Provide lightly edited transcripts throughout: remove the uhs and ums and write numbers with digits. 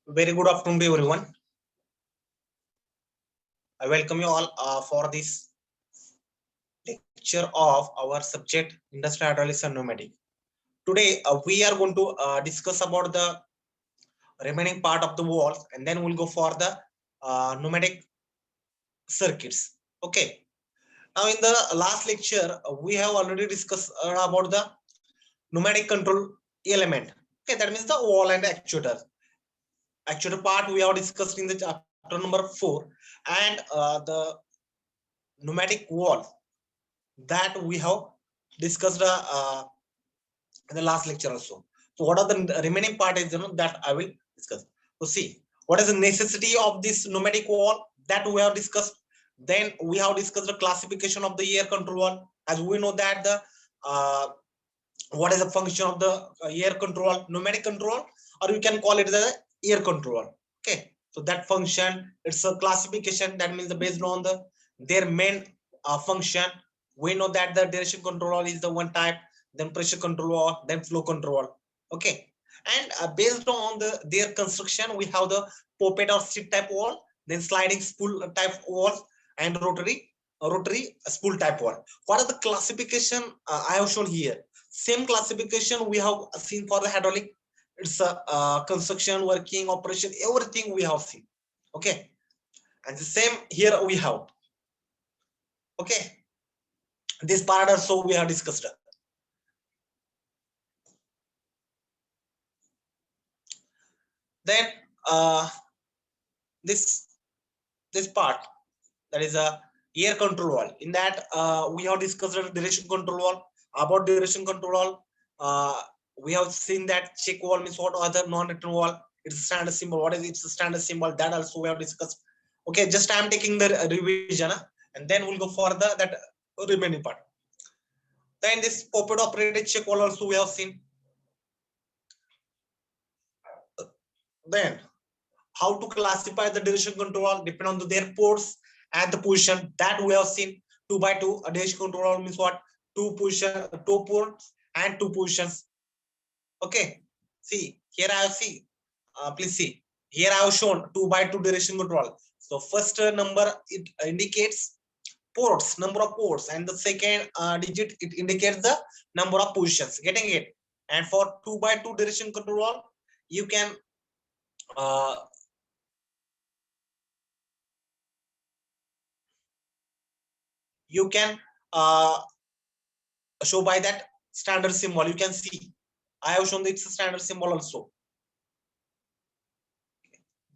Very good afternoon to everyone. I welcome you all for this lecture of our subject Industrial Hydraulics and Pneumatic. Today we are going to discuss about the remaining part of the walls, and then we'll go for the pneumatic circuits. Okay. Now in the last lecture we have already discussed about the pneumatic control element. Okay, that means the wall and actuator. Actuator part we have discussed in the chapter number 4, and the pneumatic wall that we have discussed in the last lecture also. So what are the remaining part is that I will discuss. So see what is the necessity of this pneumatic wall that we have discussed. Then we have discussed the classification of the air control wall. As we know that the what is the function of the air control, pneumatic control, or you can call it the air control. Okay, so that function, it's a classification. That means based on the their main function. We know that the direction control is the one type, then pressure control, then flow control. Okay, and based on their construction, we have the poppet or seat type wall, then sliding spool type walls, and rotary spool type wall. What are the classification I have shown here? Same classification we have seen for the hydraulic. It's a construction, working, operation, everything we have seen. Okay, and the same here we have. Okay, this part also we have discussed. Then this part, that is a air control wall. In that we have discussed the direction control wall. About direction control wall, we have seen that check wall means what other non-return wall. It's a standard symbol. What is it's a standard symbol, that also we have discussed. Okay, just I am taking the revision, and then we'll go for the that remaining part. Then this poppet operated check wall also we have seen. Then how to classify the direction control depend on their ports and the position, that we have seen. 2x2 a direction control means what? Two ports and two positions. Okay, see here I have see, please see here I have shown 2x2 direction control. So first number it indicates ports, number of ports, and the second digit it indicates the number of positions. Getting it? And for 2x2 direction control, you can you can show by that standard symbol. You can see I have shown it's a standard symbol also.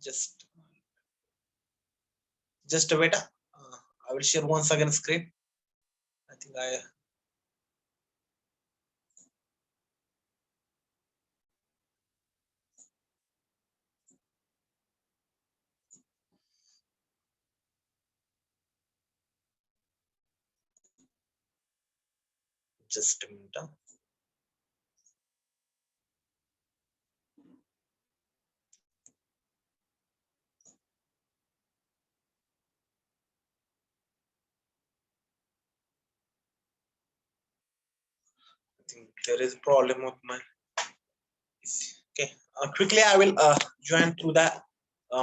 Just wait. I will share once again screen. I think I just a minute. I think there is a problem with my. Okay, quickly I will join through the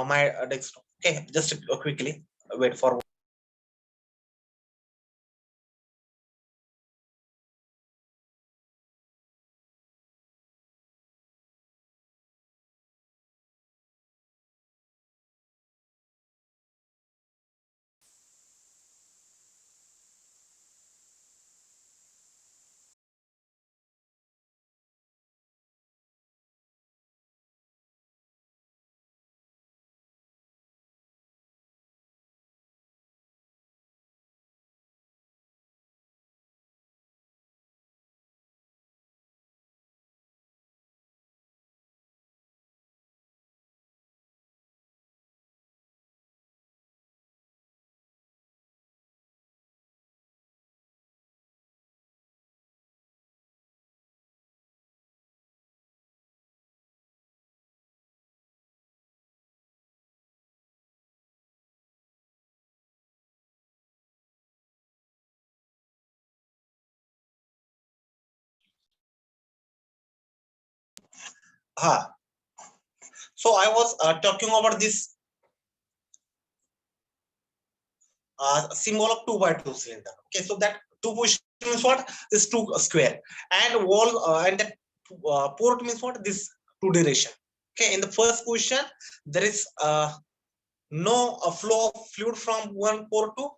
my desktop. Okay, just quickly wait for. So I was talking about this symbol of 2 by 2 cylinder. Okay, so that two position means what? This two square, and wall and that port means what? This two direction. Okay, in the first position there is no flow of fluid from one port to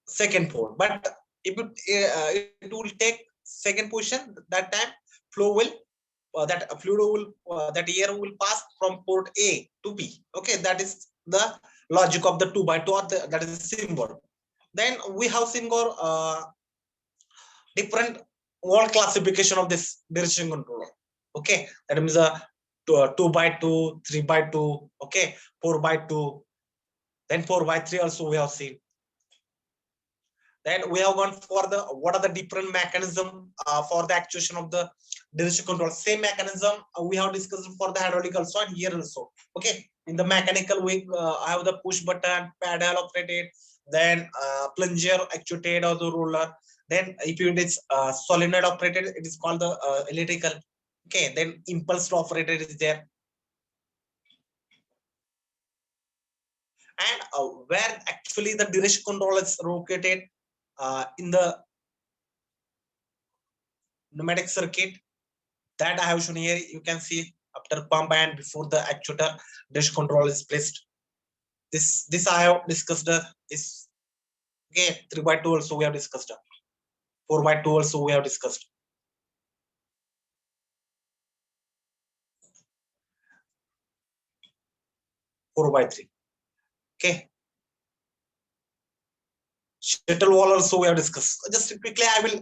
second port, but if it will take second position, that time flow will that fluid will that air will pass from port A to B. Okay, that is the logic of the 2 by 2, or that is the symbol. Then we have symbol different wall classification of this direction controller. Okay, that means a 2 by 2, 3 by 2, okay, 4 by 2, then 4 by 3 also we have seen. Then we have gone for the what are the different mechanism for the actuation of the direction control. Same mechanism we have discussed for the hydraulic also, and here also. Okay, in the mechanical we I have the push button, pedal operated, then plunger actuated or the roller. Then if it is solenoid operated, it is called the electrical. Okay, then impulse operated is there. And where actually the direction control is located in the pneumatic circuit, that I have shown here. You can see after pump and before the actuator dish control is placed. This I have discussed. This okay, 3 by 2 also we have discussed. 4 by 2 also we have discussed. Four by three. Okay. Shuttle wall also we have discussed. Just quickly, I will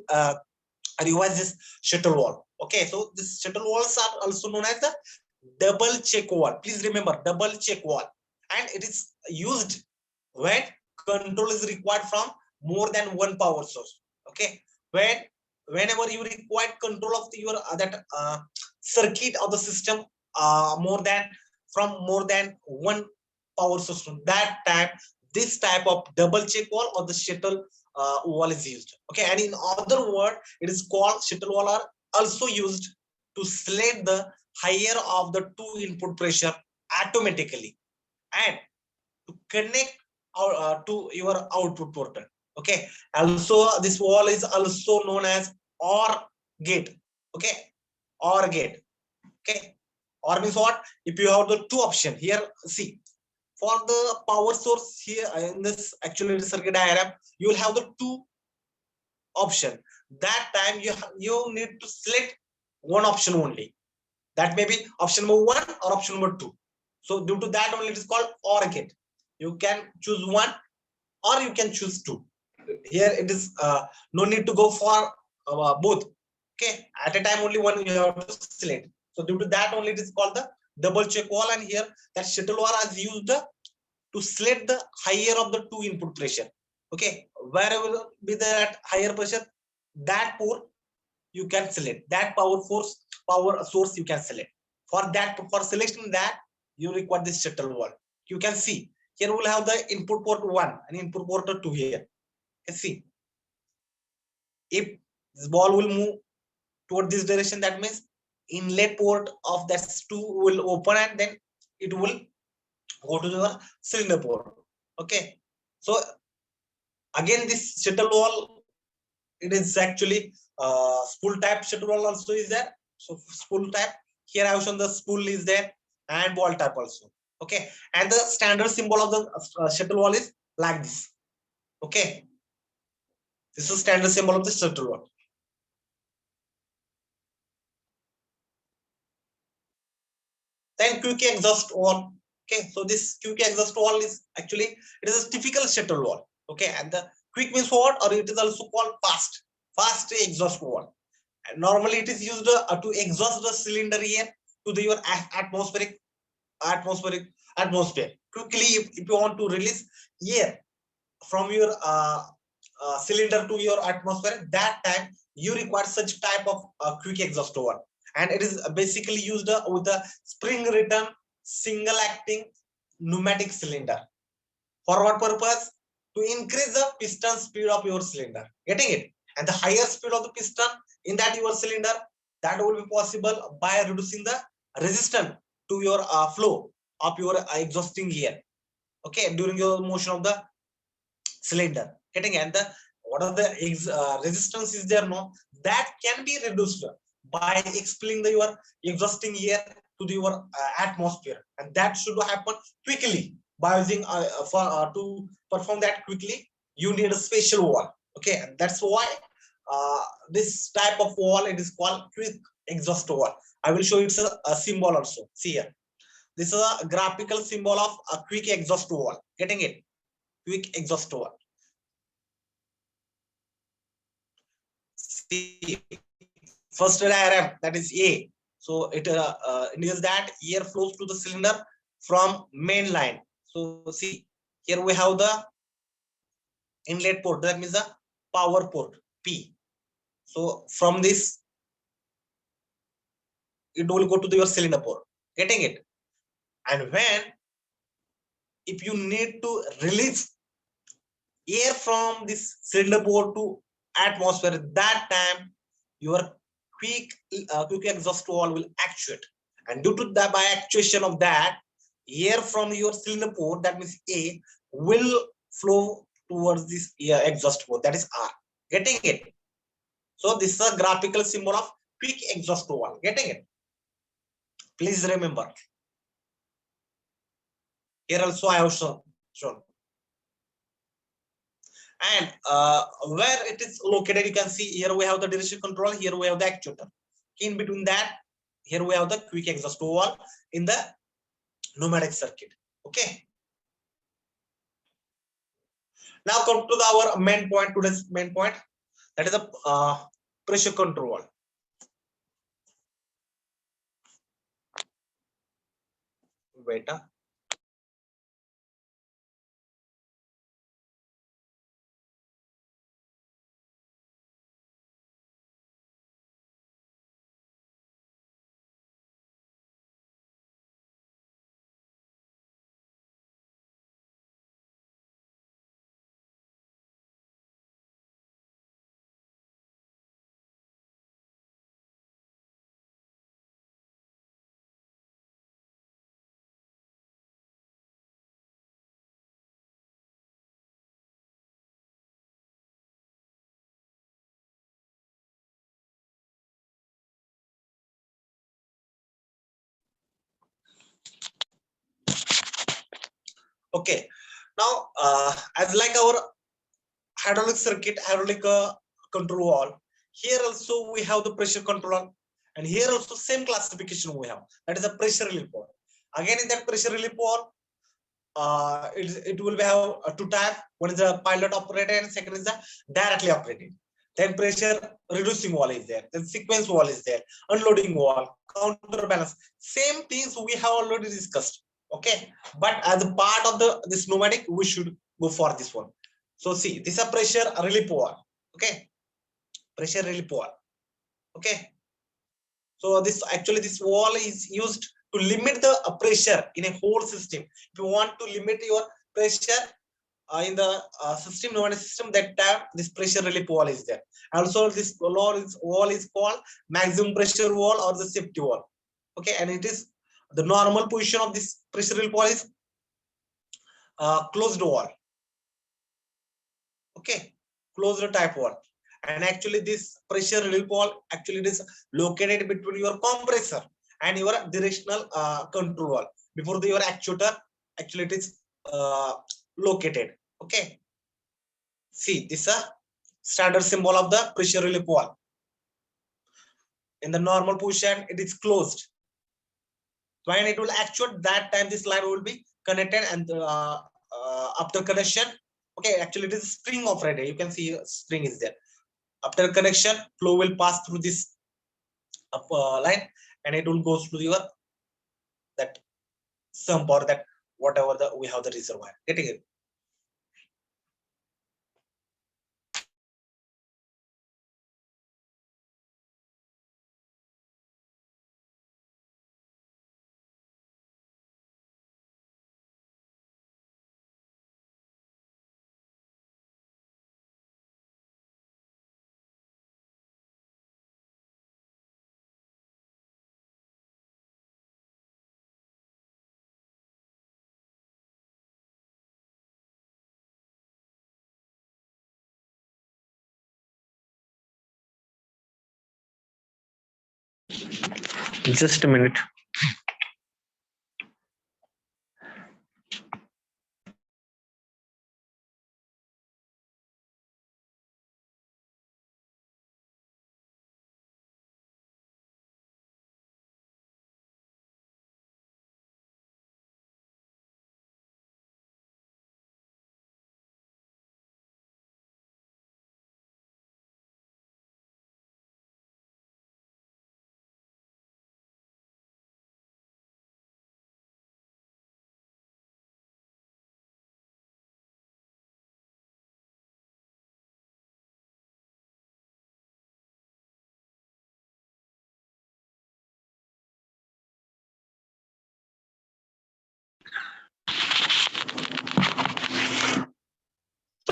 revise this shuttle wall. Okay, so this shuttle walls are also known as the double check wall. Please remember, double check wall, and it is used when control is required from more than one power source. Okay, whenever you require control of your that circuit of the system more than from more than one power source, that time this type of double check wall or the shuttle wall is used. Okay, and in other word, it is called shuttle wall are also used to select the higher of the two input pressure automatically and to connect to your output port. Okay, also this wall is also known as OR gate. Okay, OR gate. Okay, OR means what? If you have the two option here, see, for the power source here in this actually circuit diagram, you will have the two option. That time you need to select one option only. That may be option number 1 or option number 2. So due to that only it is called OR gate. You can choose one or you can choose two. Here it is no need to go for both. Okay, at a time only one you have to select. So due to that only it is called the double check wall, and here that shuttle wall is used to select the higher of the two input pressure. Okay, wherever will be that higher pressure, that port you can select, that power source you can select. For that, for selection that you require this shuttle wall. You can see here we'll have the input port 1 and input port 2 here. You see, if this ball will move toward this direction, that means inlet port of that 2 will open and then it will go to the cylinder port. Okay, so again this shuttle wall, it is actually spool type shuttle wall also is there. So spool type, here I have shown the spool is there, and ball type also. Okay, and the standard symbol of the shuttle wall is like this. Okay, this is standard symbol of the shuttle wall. Then quick exhaust wall. Okay, so this quick exhaust wall is actually, it is a typical shuttle wall. Okay, and the quick means what, or it is also called fast exhaust wall. And normally it is used to exhaust the cylinder air to the your atmosphere quickly. If you want to release air from your cylinder to your atmosphere, that time you require such type of quick exhaust wall, and it is basically used with the spring return single acting pneumatic cylinder. For what purpose? To increase the piston speed of your cylinder. Getting it? And the higher speed of the piston in that your cylinder, that will be possible by reducing the resistance to your flow of your exhausting air, okay, during your motion of the cylinder, getting, and the what are the resistance is there, no, that can be reduced by expelling the your exhausting air to the, your atmosphere, and that should happen quickly by using to perform that quickly you need a special wall, okay, and that's why this type of wall, it is called quick exhaust wall. I will show it's a symbol also. See here, this is a graphical symbol of a quick exhaust wall, getting it, quick exhaust wall. See, first diagram, that is A. So it indicates that air flows to the cylinder from main line. So see, here we have the inlet port, that means the power port P. So from this it will go to your cylinder port, getting it. And when, if you need to release air from this cylinder port to atmosphere, that time your quick exhaust valve will actuate, and due to the by actuation of that, air from your cylinder port, that means A, will flow towards this exhaust port, that is R, getting it. So this is a graphical symbol of quick exhaust valve, getting it. Please remember, here also I have shown. And where it is located, you can see here we have the direction control, here we have the actuator. In between that, here we have the quick exhaust valve in the pneumatic circuit, okay. Now come to our main point, today's main point, that is the pressure control. Wait. Okay. Now, as like our hydraulic circuit, hydraulic control valve, here also we have the pressure control, and here also same classification we have, that is a pressure relief valve. Again, in that pressure relief valve, it will have two types. One is the pilot operated, and second is the directly operated. Then pressure reducing wall is there, then sequence wall is there, unloading wall, counterbalance. Same things we have already discussed. Okay, but as a part of this pneumatic, we should go for this one. So see, this is a pressure relief wall. Okay, pressure relief wall. Okay, so this wall is used to limit the pressure in a whole system. If you want to limit your pressure in the system, pneumatic system, that time this pressure relief wall is there. Also, this wall is called maximum pressure wall or the safety wall. Okay, and it is the normal position of this pressure relief wall is closed wall. Okay, closed type wall. And actually, this pressure relief wall actually is located between your compressor and your directional control wall. Before your actuator, actually it is located. Okay. See, this is a standard symbol of the pressure relief wall. In the normal position, it is closed. When it will actuate, that time this line will be connected, and after connection, okay, actually it is spring operated. You can see spring is there. After connection, flow will pass through this line, and it will go to your that sump or that whatever we have the reservoir. Getting it? Just a minute.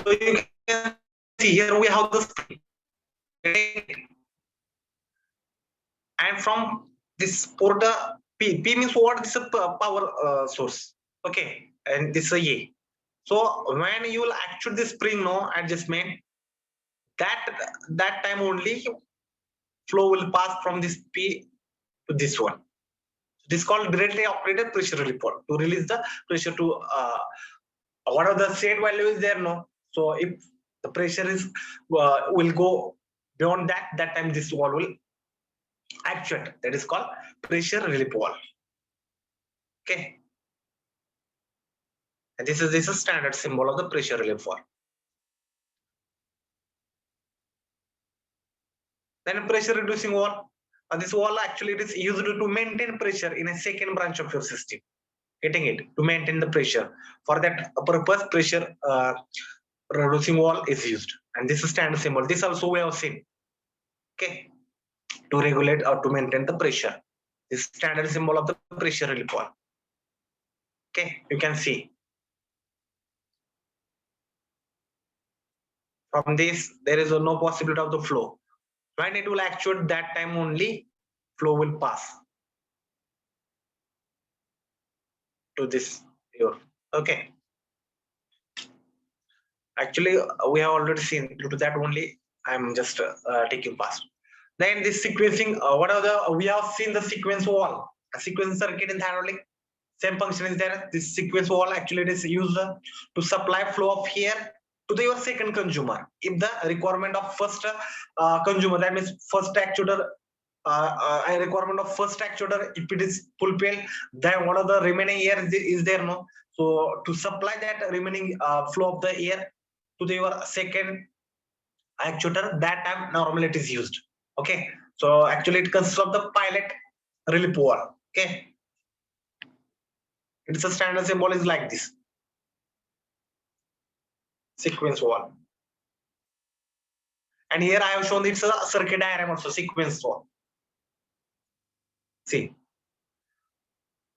So you can see here we have the spring, and from this port P means what? This is a power source. Okay, and this is a A. So when you will actuate the spring no adjustment, that time only flow will pass from this P to this one. This is called directly operated pressure reliever to release the pressure to what are the state value is there no. So if the pressure is will go beyond that time this wall will actuate. That is called pressure relief wall. Okay, and this is a standard symbol of the pressure relief wall. Then pressure reducing wall. This wall actually it is used to maintain pressure in a second branch of your system. Getting it to maintain the pressure. For that purpose, pressure reducing wall is used, and this is standard symbol. This also we have seen. Okay, to regulate or to maintain the pressure. This standard symbol of the pressure relief wall. Okay, you can see. From this, there is no possibility of the flow. When it will actuate, that time only flow will pass to this here. Okay. Actually, we have already seen. Due to that only, I'm just taking past. Then this sequencing. What are the? We have seen the sequence wall, a sequence circuit in hydraulic. Same function is there. This sequence wall actually it is used to supply flow of air to the your second consumer. If the requirement of first consumer, that means first actuator, a requirement of first actuator, if it is fulfilled, then what are the remaining air is there no? So to supply that remaining flow of the air to the your second actuator, that time normally it is used. Okay, so actually it consists of the pilot relief wall. Okay, it's a standard symbol is like this. Sequence wall. And here I have shown it's a circuit diagram also, sequence wall. See,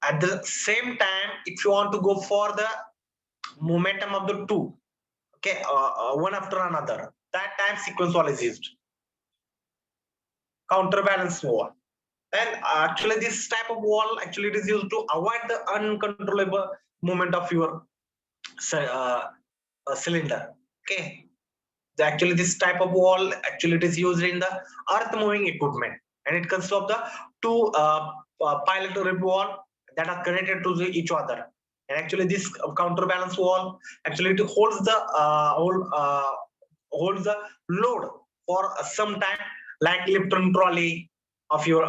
at the same time, if you want to go for the momentum of the two, okay, one after another, that time sequence wall is used. Counterbalance wall. And actually, this type of wall actually it is used to avoid the uncontrollable movement of your cylinder. Okay, actually this type of wall actually it is used in the earth moving equipment, and it consists of the two pilot rib wall that are connected to each other. And actually this counterbalance wall actually it holds the load for some time, like lift and trolley of your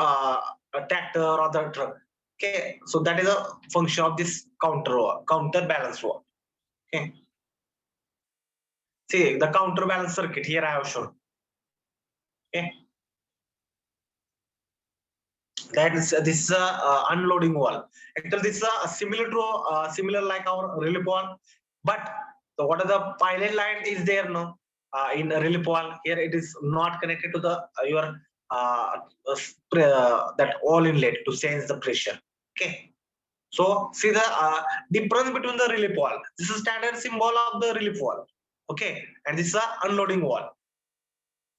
tractor or the truck. Okay, so that is a function of this counterbalance wall. Okay, see the counterbalance circuit here I have shown. Okay, that is this is a unloading wall. Actually, this is a similar to similar like our relief wall, but so what are the pilot line is there no in relief wall here it is not connected to the your that all inlet to change the pressure. Okay, so see the difference between the relief wall. This is standard symbol of the relief wall. Okay, and this is a unloading wall.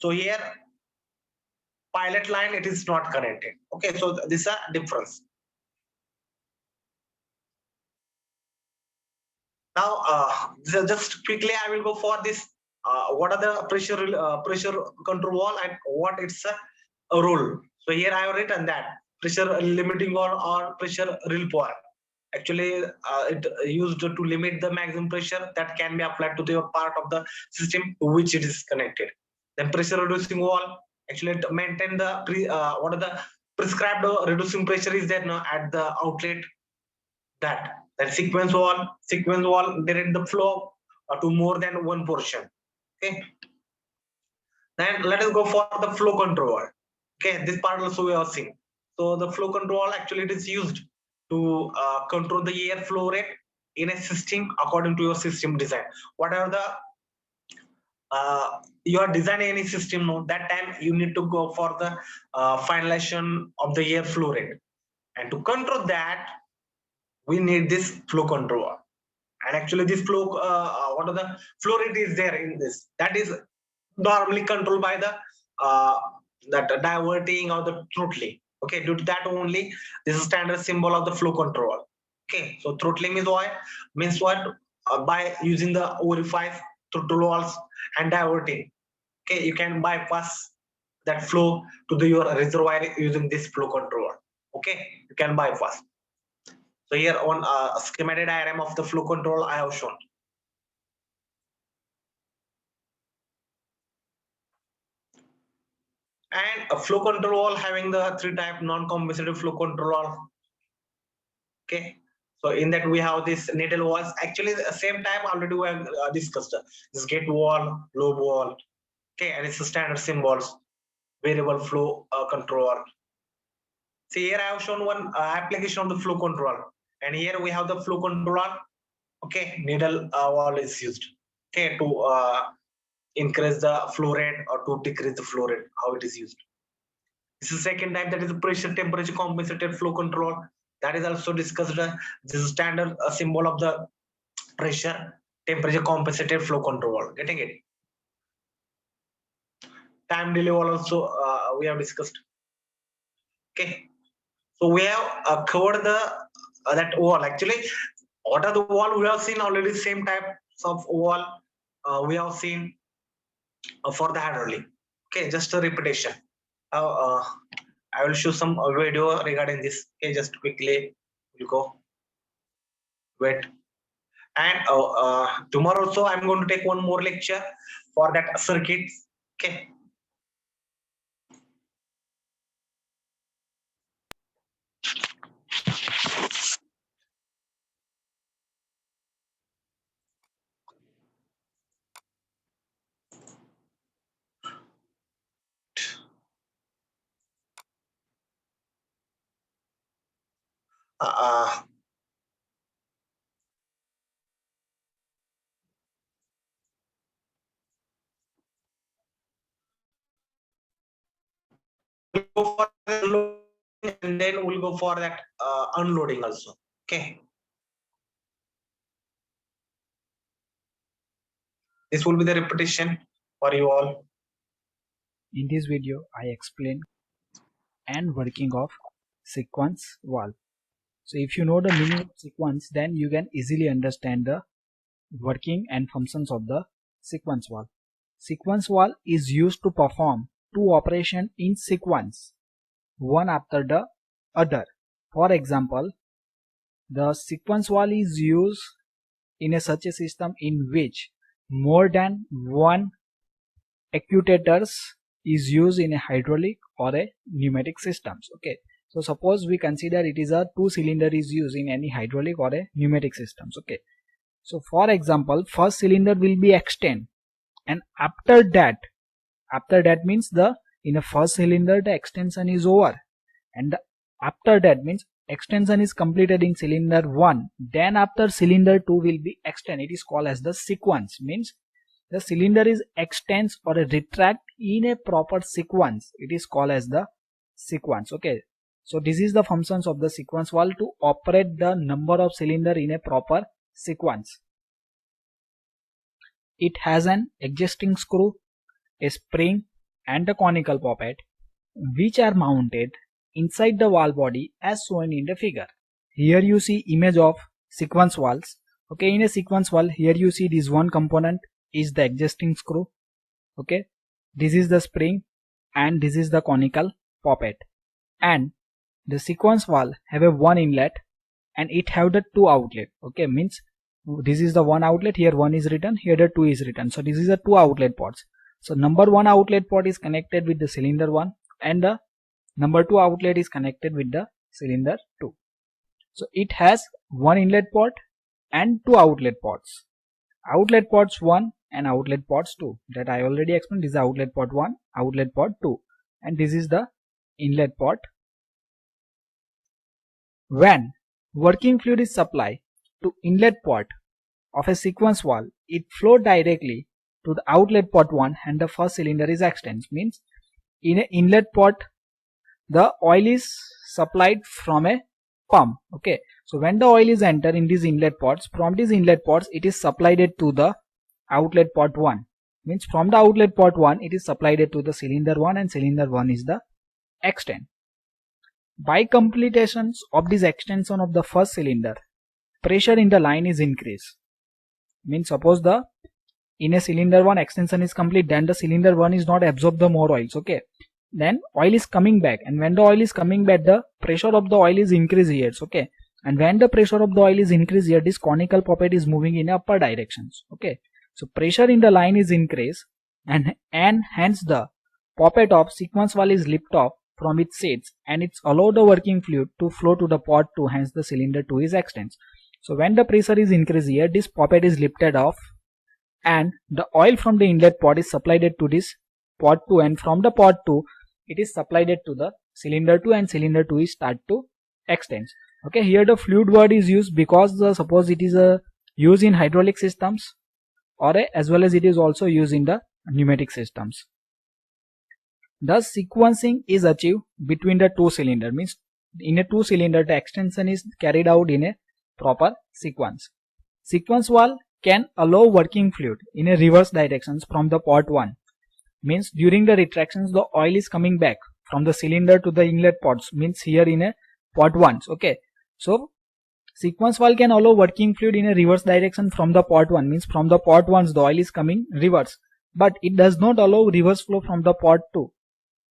So here pilot line it is not connected. Okay, so this is a difference. Now just quickly I will go for this what are the pressure control wall and what it's a rule. So here I have written that pressure limiting valve or pressure relief. Actually, it used to limit the maximum pressure that can be applied to the part of the system to which it is connected. Then pressure reducing valve, actually it maintain the what are the prescribed reducing pressure is there now at the outlet. That sequence valve direct the flow to more than one portion. Okay, then let us go for the flow control. Okay, this part also we are seeing. So the flow control actually it is used to control the air flow rate in a system according to your system design. Whatever the you are designing any system, no, that time you need to go for the finalization of the air flow rate, and to control that we need this flow controller. And actually this flow what are the flow rate is there in this, that is normally controlled by the uh, that diverting or the throttling. Okay, due to that only this is standard symbol of the flow control. Okay, so throttling is why means what, by using the orifice throttle valves and diverting. Okay, you can bypass that flow to the your reservoir using this flow controller. Okay, you can bypass. So here on a schematic diagram of the flow control I have shown. And a flow control valve having the three type non-compensated flow control valve. Okay. So in that we have this needle valves. Actually, the same time already we have discussed this gate valve, lobe valve. Okay, and it's a standard symbols, variable flow controller. See here I have shown one application of the flow control, and here we have the flow controller. Okay, needle valve is used. Okay, to increase the flow rate or to decrease the flow rate. How it is used. This is second type, that is the pressure temperature compensated flow control. That is also discussed. This is standard symbol of the pressure temperature compensated flow control. Getting it? Time delay also we have discussed. Okay, so we have covered the that wall. Actually, what are the wall we have seen already? Same types of wall we have seen for the hydraulic. Okay, just a repetition. I will show some video regarding this. Okay, just quickly we'll go. Wait. And tomorrow also I'm going to take one more lecture for that circuit. Okay. Uh, go for the and then we'll go for that unloading also. Okay. This will be the repetition for you all. In this video, I explain and working of sequence valve. So if you know the meaning of sequence, then you can easily understand the working and functions of the sequence valve. Sequence valve is used to perform two operations in sequence, one after the other. For example, the sequence valve is used in such a system in which more than one actuators is used in a hydraulic or a pneumatic systems. Okay, so suppose we consider it is a two cylinder is used in any hydraulic or a pneumatic systems. Okay, so for example, first cylinder will be extend, and after that means the in a first cylinder the extension is over, and after that means extension is completed in cylinder 1, then after cylinder 2 will be extend. It is called as the sequence, means the cylinder is extends or a retract in a proper sequence. It is called as the sequence. Okay, so this is the functions of the sequence valve, to operate the number of cylinder in a proper sequence. It has an adjusting screw, a spring and a conical poppet, which are mounted inside the valve body as shown in the figure. Here you see image of sequence valves. Okay, in a sequence valve, here you see this one component is the adjusting screw. Okay, this is the spring and this is the conical poppet, and the sequence valve have a one inlet and it have the two outlet. Okay, means this is the one outlet, here one is written, here the two is written. So this is the two outlet ports. So number one outlet port is connected with the cylinder 1 and the number 2 outlet is connected with the cylinder 2. So it has one inlet port and two outlet ports. Outlet ports 1 and outlet ports 2, that I already explained. This is outlet port 1, outlet port 2, and this is the inlet port. When working fluid is supplied to inlet port of a sequence valve, it flows directly to the outlet port 1 and the first cylinder is extended. Means in an inlet port the oil is supplied from a pump. Okay, so when the oil is entered in these inlet ports, from these inlet ports it is supplied to the outlet port 1. Means from the outlet port 1 it is supplied to the cylinder 1 and cylinder 1 is the extend. By completion of this extension of the first cylinder, pressure in the line is increased. Means suppose the in a cylinder 1 extension is complete, then the cylinder 1 is not absorb the more oils. Okay, then oil is coming back, and when the oil is coming back the pressure of the oil is increased here. Okay, and when the pressure of the oil is increased here, this conical poppet is moving in upper directions. Okay, so pressure in the line is increased and hence the poppet of sequence valve is lifted off from its seats and it's allow the working fluid to flow to the port 2, hence the cylinder 2 is extended. So when the pressure is increased here, this poppet is lifted off and the oil from the inlet port is supplied to this port 2, and from the port 2 it is supplied to the cylinder 2 and cylinder 2 is start to extend. Okay, here the fluid word is used because suppose it is used in hydraulic systems or as well as it is also used in the pneumatic systems. Thus sequencing is achieved between the two cylinder. Means in a two cylinder the extension is carried out in a proper sequence. Sequence valve can allow working fluid in a reverse directions from the port 1. Means during the retractions the oil is coming back from the cylinder to the inlet ports, means here in a port 1. Okay, so sequence valve can allow working fluid in a reverse direction from the port 1, means from the port 1 the oil is coming reverse, but it does not allow reverse flow from the port 2.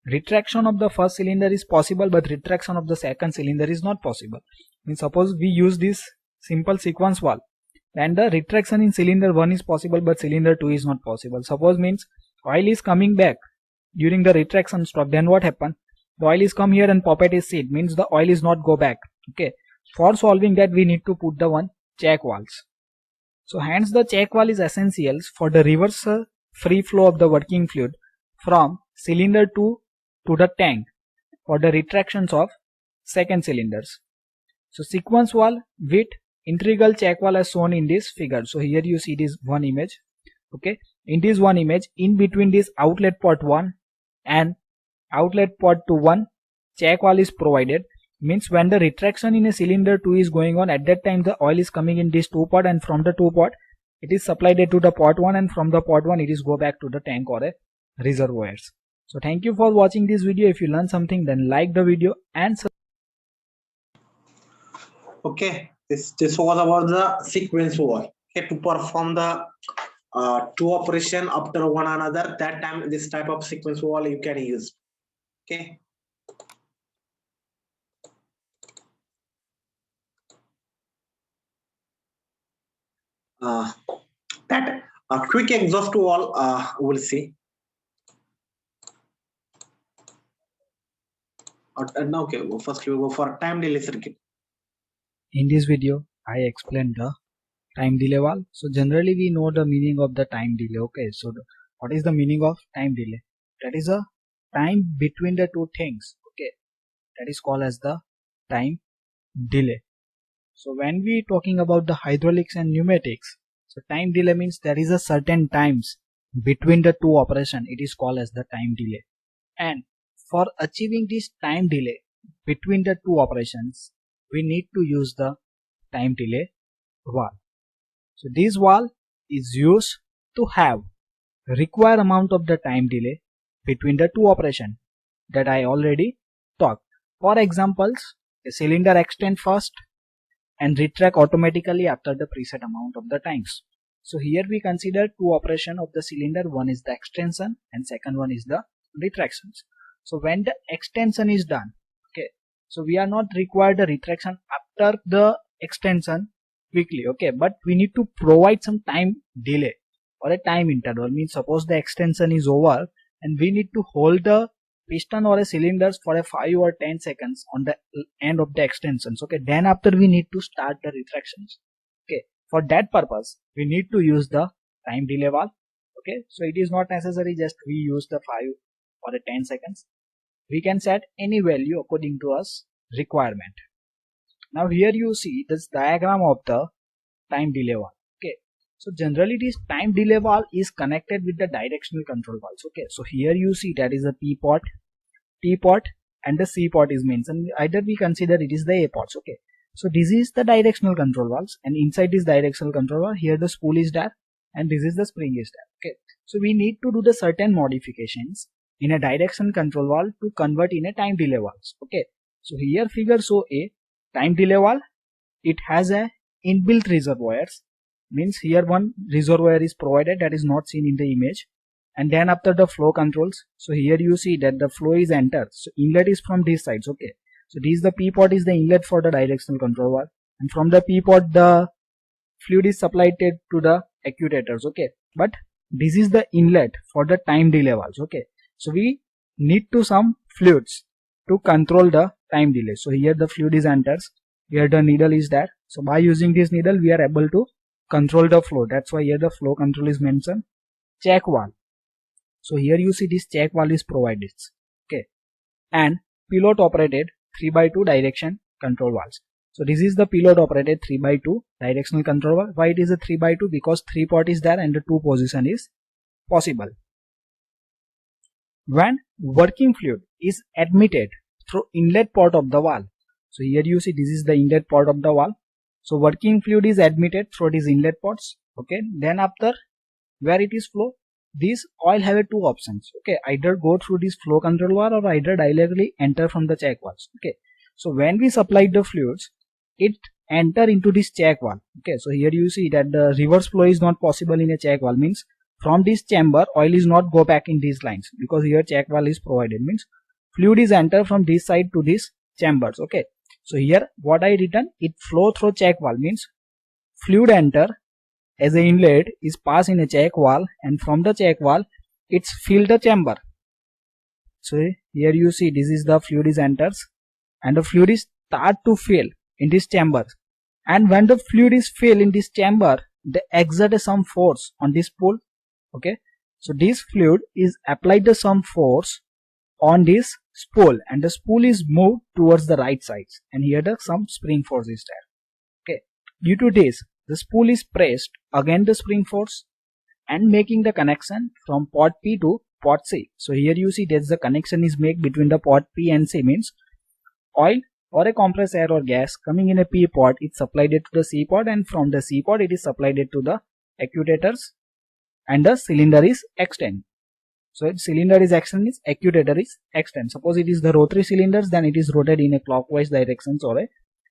Retraction of the first cylinder is possible, but retraction of the second cylinder is not possible. Means suppose we use this simple sequence valve, and the retraction in cylinder 1 is possible but cylinder 2 is not possible. Suppose means oil is coming back during the retraction stroke, then what happen? The oil is come here and poppet is sit, means the oil is not go back. Okay, for solving that we need to put the one check valves. So hence the check valve is essential for the reverse free flow of the working fluid from cylinder 2 to the tank for the retractions of second cylinders. So sequence valve with integral check valve as shown in this figure. So here you see this one image. Okay, in this one image, in between this outlet port 1 and outlet port to 1 check valve is provided. Means when the retraction in a cylinder 2 is going on, at that time the oil is coming in this 2 port and from the 2 port it is supplied to the port 1 and from the port 1 it is go back to the tank or a reservoirs. So thank you for watching this video. If you learned something, then like the video and Okay, this was about the sequence valve. Okay, to perform the two operation after one another, that time this type of sequence valve you can use. Okay, that quick exhaust valve we'll see. Okay, first we go for time delay circuit. in this video I explained the time delay valve. So generally we know the meaning of the time delay. Okay, so what is the meaning of time delay? That is a time between the two things. Okay, that is called as the time delay. So when we talking about the hydraulics and pneumatics, so time delay means there is a certain times between the two operation, it is called as the time delay. And for achieving this time delay between the two operations, we need to use the time delay valve. So this valve is used to have required amount of the time delay between the two operations that I already talked. For examples, a cylinder extend first and retract automatically after the preset amount of the times. So here we consider two operation of the cylinder. One is the extension and second one is the retractions. So when the extension is done, okay, So we are not required the retraction after the extension quickly, okay, but we need to provide some time delay or a time interval. Means suppose the extension is over and we need to hold the piston or a cylinders for a 5 or 10 seconds on the end of the extensions, okay, then after we need to start the retractions, okay. For that purpose we need to use the time delay valve, okay. So it is not necessary just we use the 5 or a 10 seconds. We can set any value according to us requirement. Now here you see this diagram of the time delay valve, okay. So generally this time delay valve is connected with the directional control valves, okay. So here you see that is a P port, T port and the C port is mentioned. Either we consider it is the A ports, okay. So this is the directional control valves, and inside this directional control valve here the spool is there and this is the spring is there, okay. So we need to do the certain modifications in a direction control valve to convert in a time delay valves, okay. So here figure show a time delay valve. It has a inbuilt reservoirs, means here one reservoir is provided that is not seen in the image, and then after the flow controls. So here you see that the flow is entered, so inlet is from these sides, okay. So this is the P port is the inlet for the directional control valve, and from the P port the fluid is supplied to the actuators, okay. But this is the inlet for the time delay valves, okay. So we need to some fluids to control the time delay. So here the fluid is enters, here the needle is there. So by using this needle we are able to control the flow. That's why here the flow control is mentioned check valve. So here you see this check valve is provided, okay, and pilot operated 3x2 direction control valves. So this is the pilot operated 3x2 directional control valve. Why it is a 3x2? Because 3 port is there and the 2 position is possible. When working fluid is admitted through inlet port of the valve, so here you see this is the inlet port of the valve. So working fluid is admitted through these inlet ports, okay. Then after where it is flow, this oil have a two options, okay, either go through this flow control valve or either directly enter from the check valves, okay. So when we supply the fluids, it enter into this check valve, okay. So here you see that the reverse flow is not possible in a check valve, means from this chamber oil is not go back in these lines, because here check valve is provided, means fluid is enter from this side to these chambers, okay. So here what I written, it flow through check valve, means fluid enter as a inlet is passed in a check valve, and from the check valve it's fill the chamber. So here you see this is the fluid is enters and the fluid is start to fill in this chamber, and when the fluid is fill in this chamber they exert some force on this spool, okay. So this fluid is applied the some force on this spool and the spool is moved towards the right sides, and here the some spring force is there, okay. Due to this the spool is pressed against the spring force and making the connection from port P to port C. So here you see that the connection is made between the port P and C, means oil or a compressed air or gas coming in a P port is supplied to the C port, and from the C port it is supplied to the actuators, and the cylinder is extend. So cylinder is extend, is actuator is extend. Suppose it is the rotary cylinders, then it is rotated in a clockwise directions or a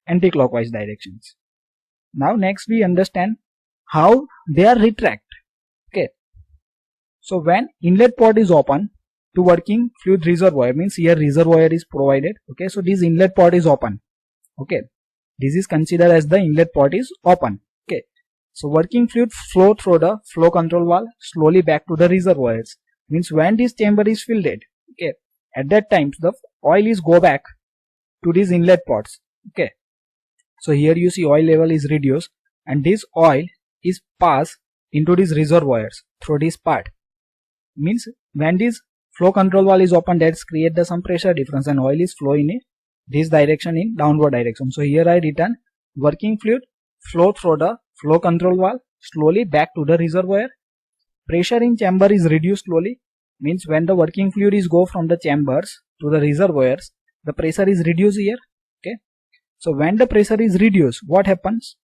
anti-clockwise directions. Now next we understand how they are retract, okay. So when inlet port is open to working fluid reservoir, means here reservoir is provided, okay. So this inlet port is open, okay. This is considered as the inlet port is open, okay. So working fluid flow through the flow control valve slowly back to the reservoirs, means when this chamber is filled, okay, at that time the oil is go back to these inlet ports, okay. So here you see oil level is reduced and this oil is passed into these reservoirs through this part, means when this flow control valve is open, that's create the some pressure difference and oil is flowing in this direction in downward direction. So here I written working fluid flow through the flow control valve slowly back to the reservoir. Pressure in chamber is reduced slowly, means when the working fluid is go from the chambers to the reservoirs, the pressure is reduced here, okay. So when the pressure is reduced, what happens?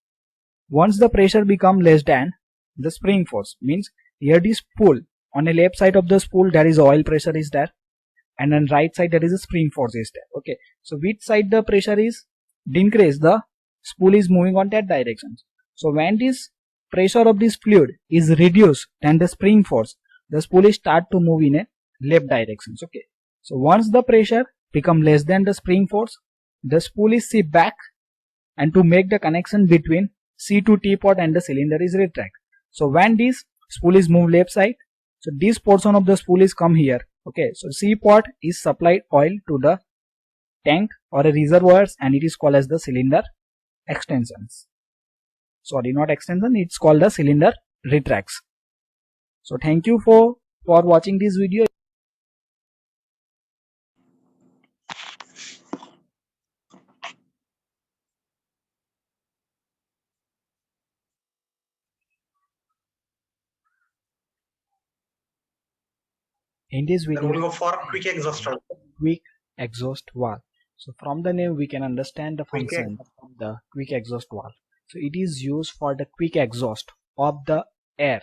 Once the pressure become less than the spring force, means here this spool, on the left side of the spool there is oil pressure is there, and on right side there is a spring force is there, okay. So which side the pressure is increased, the spool is moving on that direction. So when this pressure of this fluid is reduced than the spring force, the spool is start to move in a left directions, okay. So once the pressure become less than the spring force, the spool is C back, and to make the connection between C to T pot and the cylinder is retract. So when this spool is moved left side, so this portion of the spool is come here. Okay, so C pot is supplied oil to the tank or a reservoirs, and it is called as the cylinder extensions. Sorry, not extension, it's called the cylinder retracts. So thank you for watching this video. In this Then we'll video, go for quick exhaust valve. quick exhaust valve. So from the name we can understand the Quick function of the quick exhaust valve. So it is used for the quick exhaust of the air.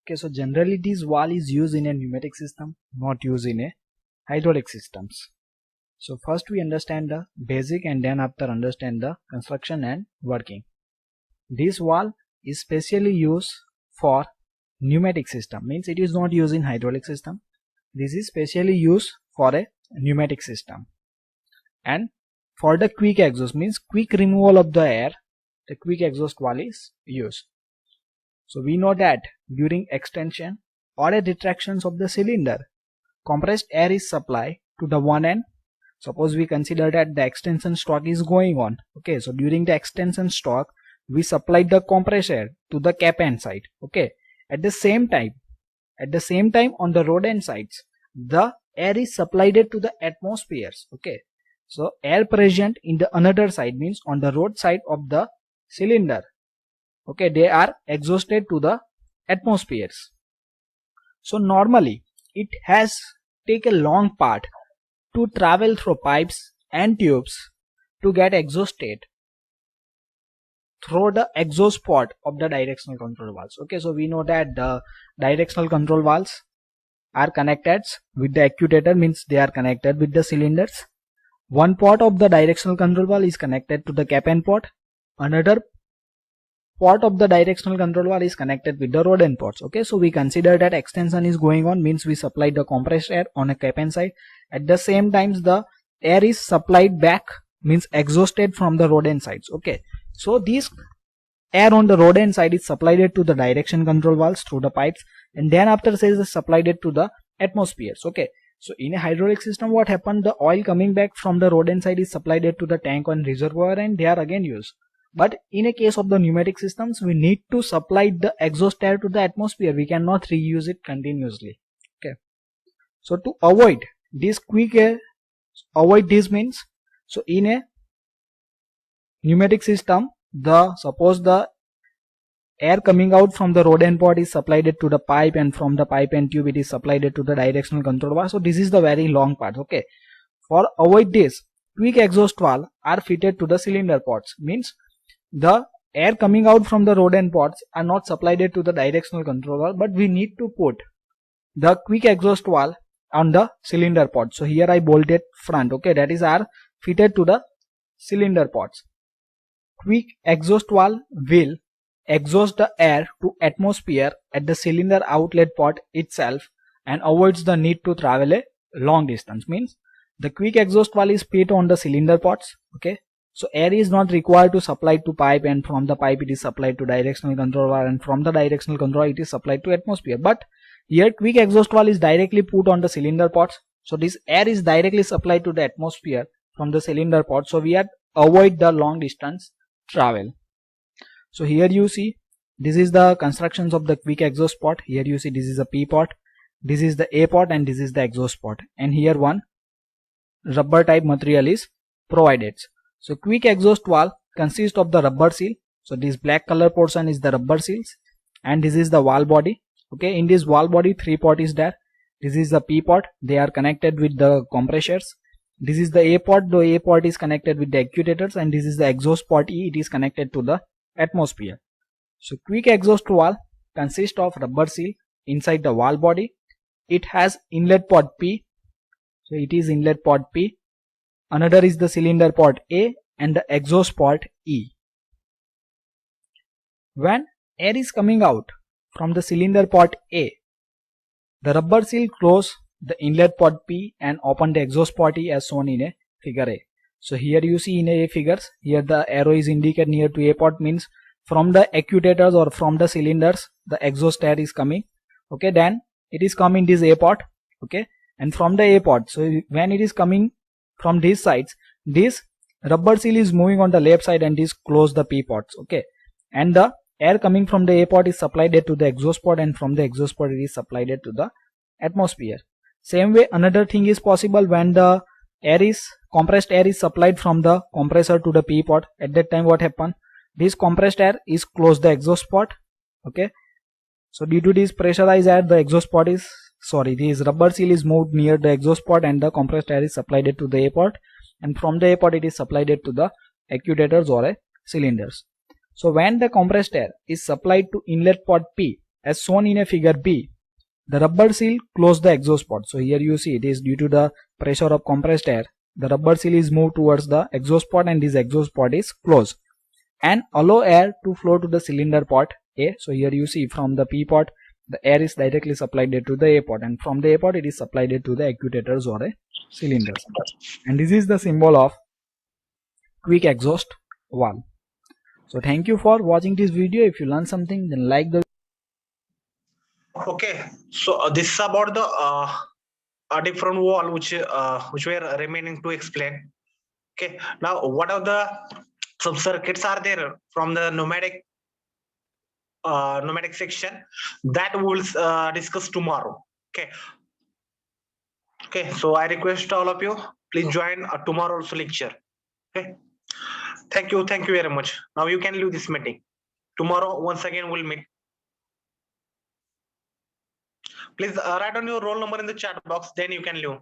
Okay, so generally this valve is used in a pneumatic system, not used in a hydraulic systems. So first we understand the basic, and then after understand the construction and working. This valve is specially used for pneumatic system, means it is not used in hydraulic system. This is specially used for a pneumatic system. And for the quick exhaust, means quick removal of the air, the quick exhaust valve is used. So we know that during extension or a retractions of the cylinder, compressed air is supplied to the one end. Suppose we consider that the extension stroke is going on. Okay, so during the extension stroke, we supplied the compressed air to the cap end side. Okay, at the same time on the rod end sides, the air is supplied to the atmospheres. Okay, so air present in the another side, means on the rod side of the cylinder. Okay, they are exhausted to the atmospheres. So normally it has take a long part to travel through pipes and tubes to get exhausted through the exhaust port of the directional control valves. Okay, so we know that the directional control valves are connected with the actuator, means they are connected with the cylinders. One port of the directional control valve is connected to the cap end port. Another port of the directional control valve is connected with the rod end ports. Okay, so we consider that extension is going on, means we supply the compressed air on a cap end side. At the same time the air is supplied back, means exhausted from the rod end sides. Okay, so this air on the rod end side is supplied to the direction control valves through the pipes, and then after says is supplied to the atmospheres. Okay, so in a hydraulic system what happened, the oil coming back from the rod end side is supplied to the tank and reservoir, and they are again used. But in a case of the pneumatic systems, we need to supply the exhaust air to the atmosphere. We cannot reuse it continuously. Okay, so to avoid this means, so in a pneumatic system, suppose the air coming out from the rod end port is supplied to the pipe, and from the pipe and tube it is supplied to the directional control valve. So this is the very long part. Okay, for avoid this, quick exhaust valve are fitted to the cylinder ports, means the air coming out from the rod end ports are not supplied to the directional control valve, but we need to put the quick exhaust valve on the cylinder port. So here I bolted front. Okay, that is are fitted to the cylinder ports. Quick exhaust valve will exhaust the air to atmosphere at the cylinder outlet port itself and avoids the need to travel a long distance, means the quick exhaust valve is fit on the cylinder ports. Okay, so air is not required to supply to pipe, and from the pipe it is supplied to directional control valve, and from the directional control it is supplied to atmosphere. But here quick exhaust valve is directly put on the cylinder ports, so this air is directly supplied to the atmosphere from the cylinder port, so we have avoid the long distance travel. So here you see this is the constructions of the quick exhaust port. Here you see this is a P port, this is the A port, and this is the exhaust port, and here one rubber type material is provided. So quick exhaust valve consists of the rubber seal. So this black color portion is the rubber seals, and this is the valve body. Okay, in this valve body 3 port is there. This is the P port, they are connected with the compressors. This is the A port, the A port is connected with the actuators, and this is the exhaust port E, it is connected to the atmosphere. So quick exhaust valve consists of rubber seal inside the valve body. It has inlet port P, so it is inlet port P. Another is the cylinder port A and the exhaust port E. When air is coming out from the cylinder port A, the rubber seal close the inlet port P and open the exhaust port E as shown in a figure A. So here you see in a figures, here the arrow is indicated near to a port, means from the actuators or from the cylinders the exhaust air is coming. Okay, then it is coming this a port. Okay, and from the a port, so when it is coming from these sides, this rubber seal is moving on the left side and is close the p ports. Okay, and the air coming from the a port is supplied to the exhaust port, and from the exhaust port it is supplied to the atmosphere. Same way another thing is possible when the compressed air is supplied from the compressor to the p port. At that time what happen, this compressed air is close the exhaust port. Okay, so due to this pressurized air, the exhaust port is this rubber seal is moved near the exhaust port, and the compressed air is supplied to the a port, and from the a port it is supplied to the actuators or cylinders. So when the compressed air is supplied to inlet port P as shown in a figure B, the rubber seal close the exhaust port. So here you see it is due to the pressure of compressed air, the rubber seal is moved towards the exhaust port and this exhaust port is closed and allow air to flow to the cylinder port A. So here you see from the P port the air is directly supplied to the A port, and from the A port it is supplied to the actuators or cylinders. And this is the symbol of quick exhaust valve. So thank you for watching this video. If you learned something, then like the Okay, so this is about the a different wall which were remaining to explain. Okay, now what are the sub circuits are there from the pneumatic section that we'll discuss tomorrow. Okay, okay. So I request all of you please join tomorrow's lecture. Okay, thank you very much. Now you can leave this meeting. Tomorrow once again we'll meet. Please write on your roll number in the chat box. Then you can leave.